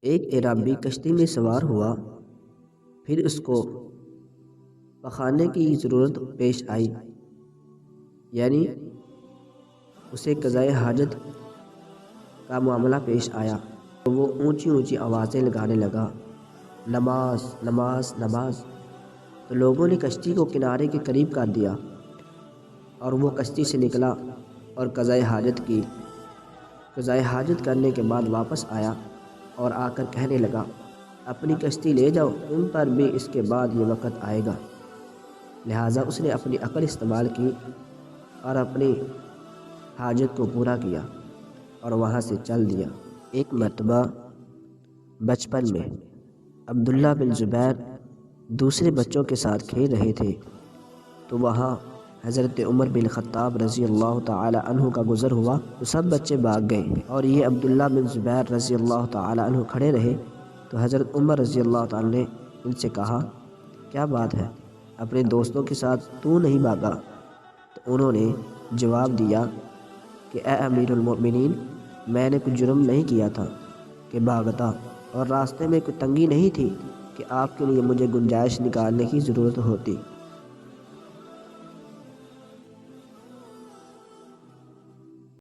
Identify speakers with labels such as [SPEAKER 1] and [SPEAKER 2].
[SPEAKER 1] ایک اعرابی کشتی میں سوار ہوا، پھر اس کو پخانے کی ضرورت پیش آئی، یعنی اسے قضائے حاجت کا معاملہ پیش آیا تو وہ اونچی اونچی آوازیں لگانے لگا، نماز نماز نماز۔ تو لوگوں نے کشتی کو کنارے کے قریب کر دیا اور وہ کشتی سے نکلا اور قضائے حاجت کی۔ قضائے حاجت کرنے کے بعد واپس آیا اور آ کر کہنے لگا، اپنی کشتی لے جاؤ، تم پر بھی اس کے بعد یہ وقت آئے گا۔ لہٰذا اس نے اپنی عقل استعمال کی اور اپنی حاجت کو پورا کیا اور وہاں سے چل دیا۔ ایک مرتبہ بچپن میں عبداللہ بن زبیر دوسرے بچوں کے ساتھ کھیل رہے تھے تو وہاں حضرت عمر بن خطاب رضی اللہ تعالی عنہ کا گزر ہوا تو سب بچے بھاگ گئے اور یہ عبداللہ بن زبیر رضی اللہ تعالی عنہ کھڑے رہے تو حضرت عمر رضی اللہ تعالی نے ان سے کہا، کیا بات ہے، اپنے دوستوں کے ساتھ تو نہیں بھاگا؟ تو انہوں نے جواب دیا کہ اے امیر المؤمنین، میں نے کوئی جرم نہیں کیا تھا کہ بھاگتا، اور راستے میں کوئی تنگی نہیں تھی کہ آپ کے لیے مجھے گنجائش نکالنے کی ضرورت ہوتی۔